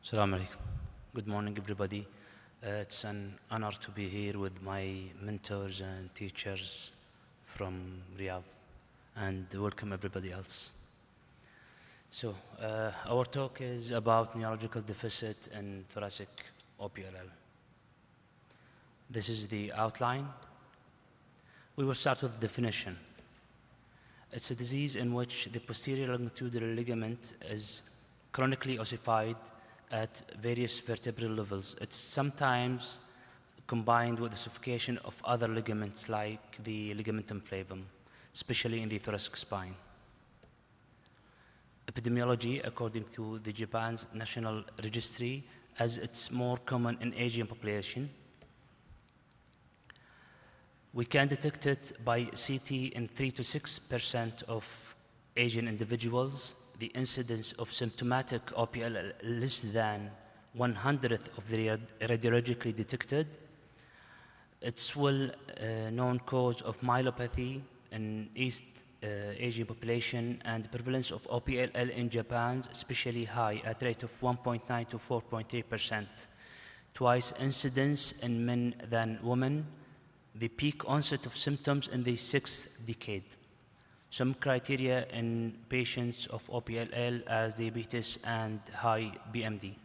Assalamu alaikum. Good morning, everybody. It's an honor to be here with my mentors and teachers from Riyadh, and welcome everybody else. So, our talk is about neurological deficit in thoracic OPLL. This is the outline. We will start with the definition. It's a disease in which the posterior longitudinal ligament is chronically ossified at various vertebral levels. It's sometimes combined with the ossification of other ligaments like the ligamentum flavum, especially in the thoracic spine. Epidemiology, according to the Japan's National Registry, as it's more common in Asian population. We can detect it by CT in 3 to 6% of Asian individuals. The incidence of symptomatic OPLL less than 1/100th of the radiologically detected. It's well-known cause of myelopathy in East Asian population, and the prevalence of OPLL in Japan is especially high at rate of 1.9 to 4.3%. Twice incidence in men than women. The peak onset of symptoms in the 6th decade. Some criteria in patients of OPLL as diabetes and high BMD.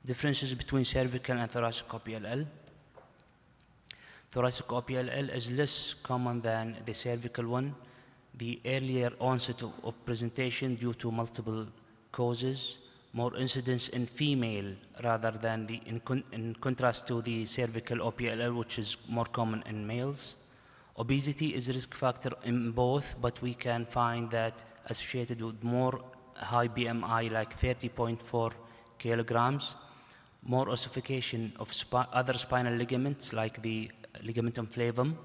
Differences between cervical and thoracic OPLL. Thoracic OPLL is less common than the cervical one. The earlier onset of presentation due to multiple causes. More incidence in female rather than in contrast to the cervical OPLL, which is more common in males. Obesity is a risk factor in both, but we can find that associated with more high BMI, like 30.4 kilograms, more ossification of other spinal ligaments, like the ligamentum flavum,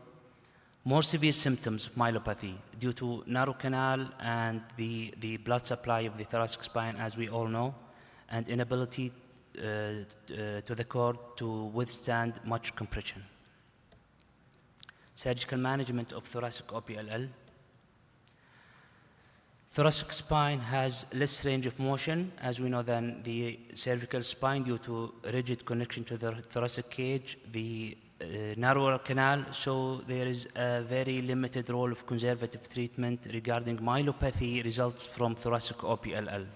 more severe symptoms of myelopathy due to narrow canal and the blood supply of the thoracic spine, as we all know, and inability to the cord to withstand much compression. Surgical management of thoracic OPLL. Thoracic spine has less range of motion, as we know, than the cervical spine due to rigid connection to the thoracic cage, the narrower canal, so there is a very limited role of conservative treatment regarding myelopathy results from thoracic OPLL.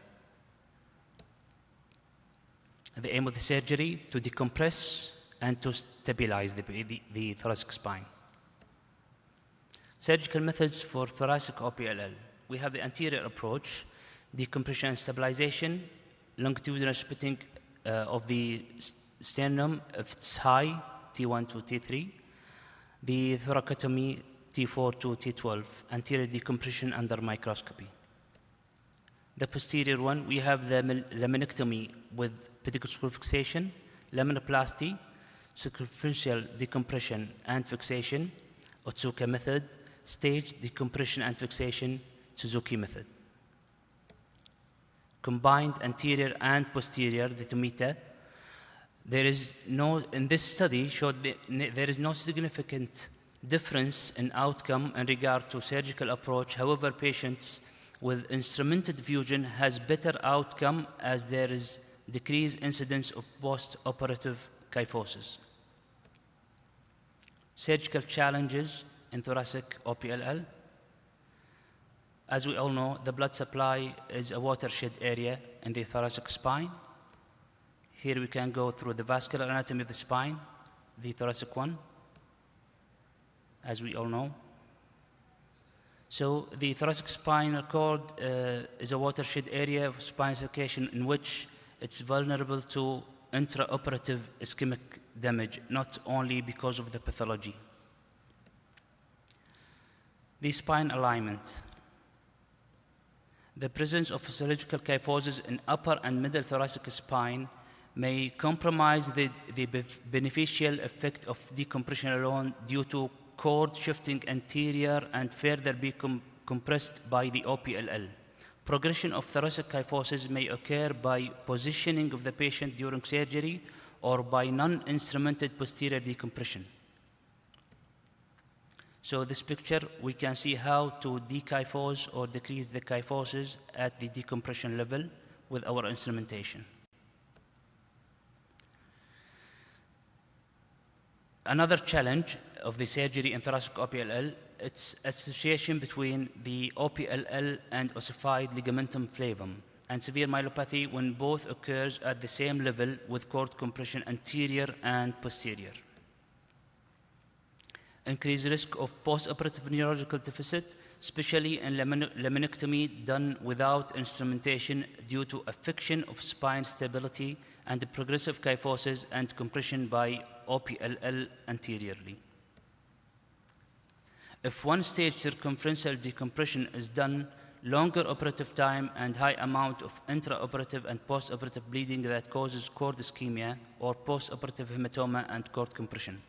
The aim of the surgery, to decompress and to stabilize the thoracic spine. Surgical methods for thoracic OPLL. We have the anterior approach, decompression and stabilization, longitudinal splitting of the sternum if it's high, T1 to T3, the thoracotomy, T4 to T12, anterior decompression under microscopy. The posterior one, we have the laminectomy with pedicle fixation, laminoplasty, circumferential decompression and fixation, Otsuka method, staged decompression and fixation, Suzuki method. Combined anterior and posterior, the Tomita. There is no, in this study, showed there is no significant difference in outcome in regard to surgical approach. However, patients with instrumented fusion has better outcome as there is decreased incidence of post-operative kyphosis. Surgical challenges in thoracic OPLL. As we all know, the blood supply is a watershed area in the thoracic spine. Here we can go through the vascular anatomy of the spine, the thoracic one, as we all know. So the thoracic spinal cord is a watershed area of spine circulation in which it's vulnerable to intraoperative ischemic damage, not only because of the pathology. The spine alignment. The presence of physiological kyphosis in upper and middle thoracic spine may compromise the beneficial effect of decompression alone due to cord shifting anterior and further be compressed by the OPLL. Progression of thoracic kyphosis may occur by positioning of the patient during surgery or by non-instrumented posterior decompression. So this picture, we can see how to dekyphose or decrease the kyphosis at the decompression level with our instrumentation. Another challenge of the surgery in thoracic OPLL, its association between the OPLL and ossified ligamentum flavum, and severe myelopathy when both occurs at the same level with cord compression anterior and posterior. Increased risk of postoperative neurological deficit, especially in laminectomy done without instrumentation due to affection of spine stability and progressive kyphosis and compression by OPLL anteriorly. If one-stage circumferential decompression is done, longer operative time and high amount of intraoperative and postoperative bleeding that causes cord ischemia or postoperative hematoma and cord compression.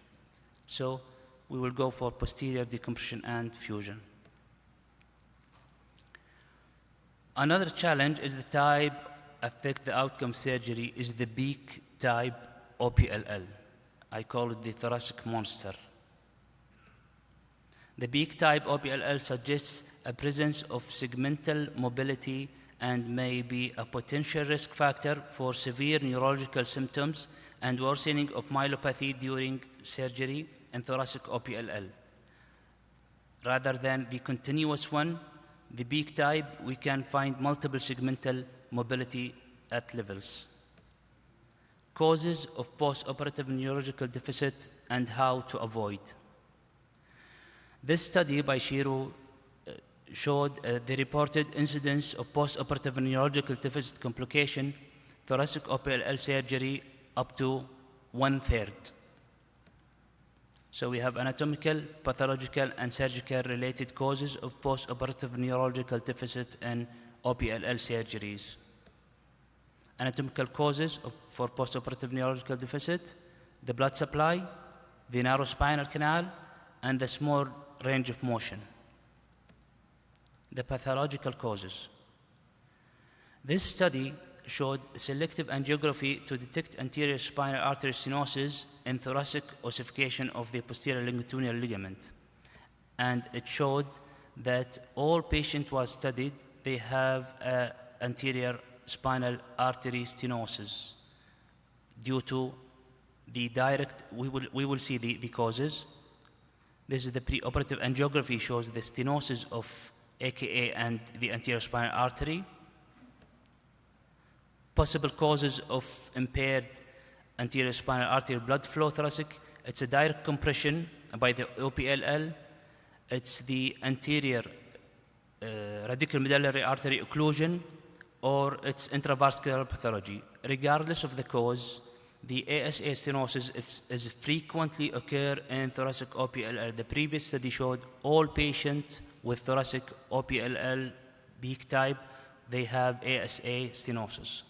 So we will go for posterior decompression and fusion. Another challenge is the type affect the outcome surgery is the beak type OPLL. I call it the thoracic monster. The beak type OPLL suggests a presence of segmental mobility and may be a potential risk factor for severe neurological symptoms and worsening of myelopathy during surgery in thoracic OPLL. Rather than the continuous one, the beak type, we can find multiple segmental mobility at levels. Causes of postoperative neurological deficit and how to avoid. This study by Shiro showed the reported incidence of postoperative neurological deficit complication, thoracic OPLL surgery up to 1/3. So we have anatomical, pathological, and surgical related causes of postoperative neurological deficit in OPLL surgeries. Anatomical causes for postoperative neurological deficit, the blood supply, the narrow spinal canal, and the small range of motion. The pathological causes. This study showed selective angiography to detect anterior spinal artery stenosis in thoracic ossification of the posterior longitudinal ligament. And it showed that all patients was studied, they have anterior spinal artery stenosis due to the direct, we will see the causes. This is the preoperative angiography, shows the stenosis of AKA and the anterior spinal artery. Possible causes of impaired anterior spinal artery blood flow thoracic. It's a direct compression by the OPLL. It's the anterior radiculomedullary artery occlusion, or it's intravascular pathology. Regardless of the cause, the ASA stenosis is frequently occur in thoracic OPLL. The previous study showed all patients with thoracic OPLL beak type, they have ASA stenosis.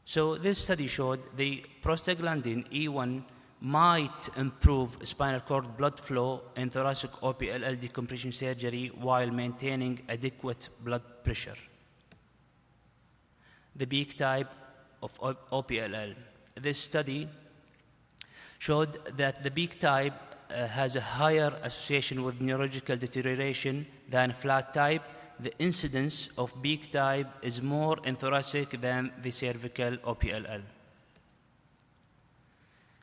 So this study showed the prostaglandin E1 might improve spinal cord blood flow in thoracic OPLL decompression surgery while maintaining adequate blood pressure. The beak type of OPLL. This study showed that the beak type has a higher association with neurological deterioration than flat type. The incidence of beak type is more in thoracic than the cervical OPLL.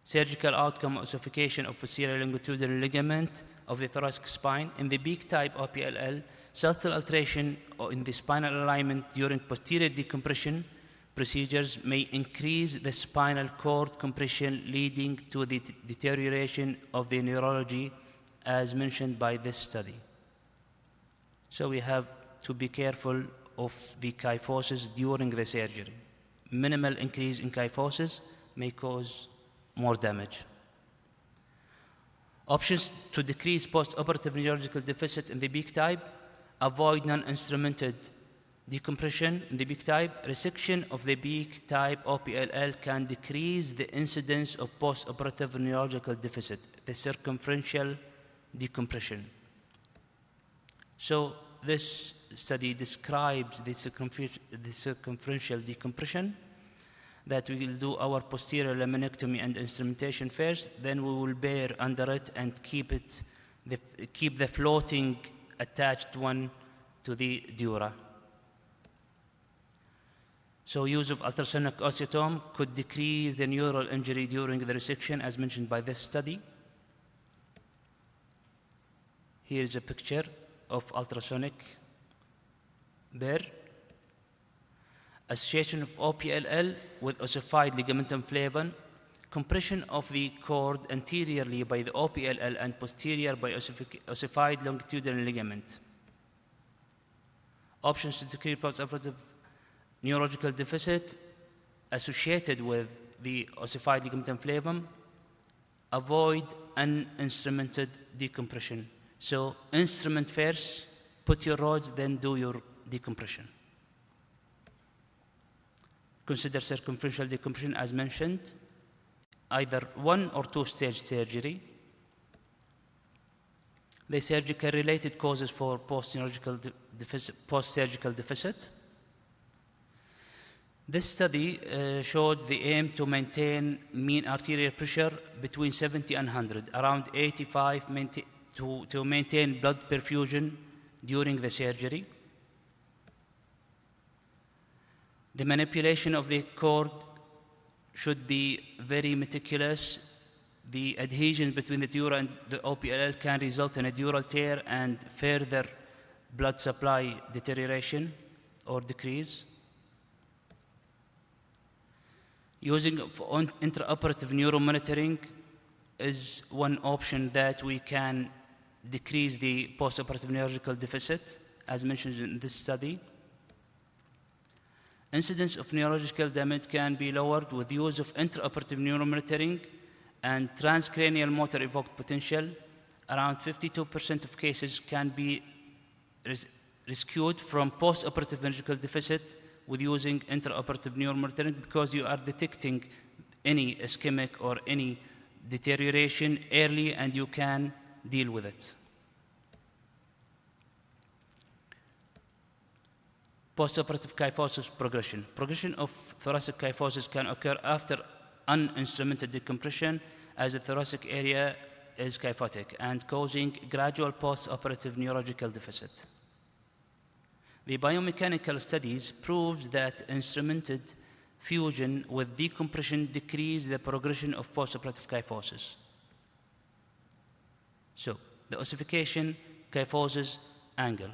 Surgical outcome ossification of posterior longitudinal ligament of the thoracic spine. In the beak type OPLL, subtle alteration in the spinal alignment during posterior decompression procedures may increase the spinal cord compression, leading to the deterioration of the neurology as mentioned by this study. So we have to be careful of the kyphosis during the surgery. Minimal increase in kyphosis may cause more damage. Options to decrease postoperative neurological deficit in the beak type: avoid non-instrumented decompression in the beak type. Resection of the beak type OPLL can decrease the incidence of postoperative neurological deficit, the circumferential decompression. So this study describes the circumferential decompression, that we will do our posterior laminectomy and instrumentation first, then we will bear under it and keep the floating attached one to the dura. So use of ultrasonic osteotome could decrease the neural injury during the resection, as mentioned by this study. Here is a picture of ultrasonic burr. Association of OPLL with ossified ligamentum flavum, compression of the cord anteriorly by the OPLL and posterior by ossified longitudinal ligament. Options to decrease postoperative neurological deficit associated with the ossified ligamentum flavum. Avoid uninstrumented decompression. So instrument first, put your rods, then do your decompression. Consider circumferential decompression as mentioned, either 1 or 2-stage surgery. The surgical related causes for post-surgical deficit. This study showed the aim to maintain mean arterial pressure between 70 and 100, around 85 to maintain blood perfusion during the surgery. The manipulation of the cord should be very meticulous. The adhesion between the dura and the OPLL can result in a dural tear and further blood supply deterioration or decrease. Using intraoperative neuromonitoring is one option that we can decrease the postoperative neurological deficit, as mentioned in this study. Incidence of neurological damage can be lowered with use of intraoperative neuromonitoring and transcranial motor evoked potential. Around 52% of cases can be rescued from postoperative neurological deficit with using intraoperative neuromonitoring, because you are detecting any ischemic or any deterioration early and you can deal with it. Postoperative kyphosis progression. Progression of thoracic kyphosis can occur after uninstrumented decompression, as the thoracic area is kyphotic and causing gradual postoperative neurological deficit. The biomechanical studies proved that instrumented fusion with decompression decreased the progression of postoperative kyphosis. So, the ossification kyphosis angle.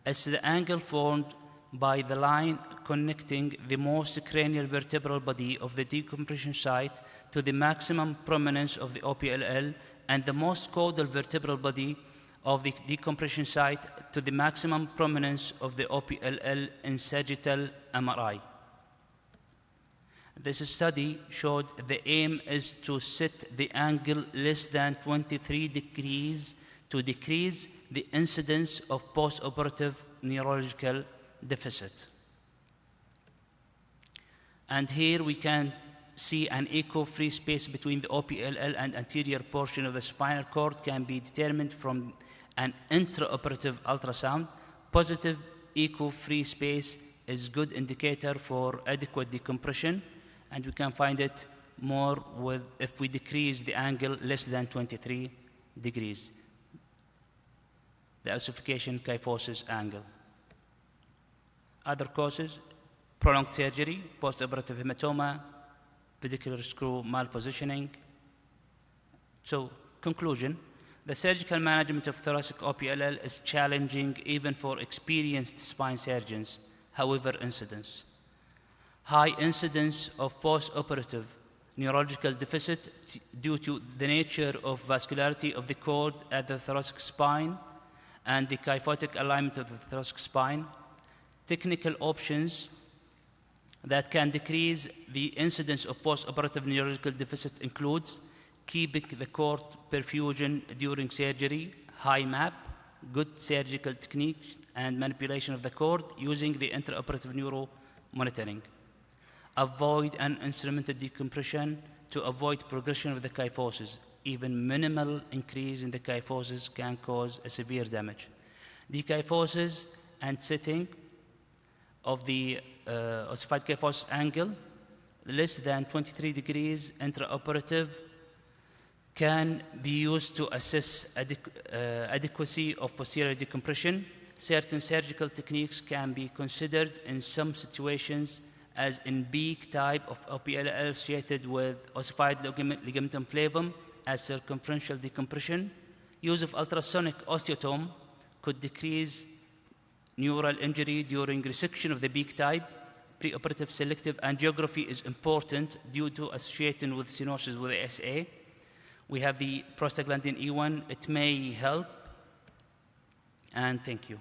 It's the angle formed by the line connecting the most cranial vertebral body of the decompression site to the maximum prominence of the OPLL, and the most caudal vertebral body of the decompression site to the maximum prominence of the OPLL in sagittal MRI. This study showed the aim is to set the angle less than 23 degrees to decrease the incidence of postoperative neurological deficit. And here we can see an echo-free space between the OPLL and anterior portion of the spinal cord can be determined from an intraoperative ultrasound. Positive echo-free space is good indicator for adequate decompression, and we can find it more with if we decrease the angle less than 23 degrees, the ossification kyphosis angle. Other causes: prolonged surgery, postoperative hematoma, pedicular screw malpositioning. So, conclusion: the surgical management of thoracic OPLL is challenging even for experienced spine surgeons. However, high incidence of postoperative neurological deficit due to the nature of vascularity of the cord at the thoracic spine and the kyphotic alignment of the thoracic spine. Technical options that can decrease the incidence of postoperative neurological deficit includes keeping the cord perfusion during surgery, high MAP, good surgical techniques, and manipulation of the cord using the intraoperative neuro monitoring. Avoid uninstrumented decompression to avoid progression of the kyphosis. Even minimal increase in the kyphosis can cause a severe damage. Dekyphosis and setting of the ossified kyphosis angle less than 23 degrees intraoperative can be used to assess adequacy of posterior decompression. Certain surgical techniques can be considered in some situations as in beak type of OPLL associated with ossified ligamentum flavum as circumferential decompression. Use of ultrasonic osteotome could decrease neural injury during resection of the beak type. Preoperative selective angiography is important due to association with stenosis with SA. We have the prostaglandin E1, it may help, and thank you.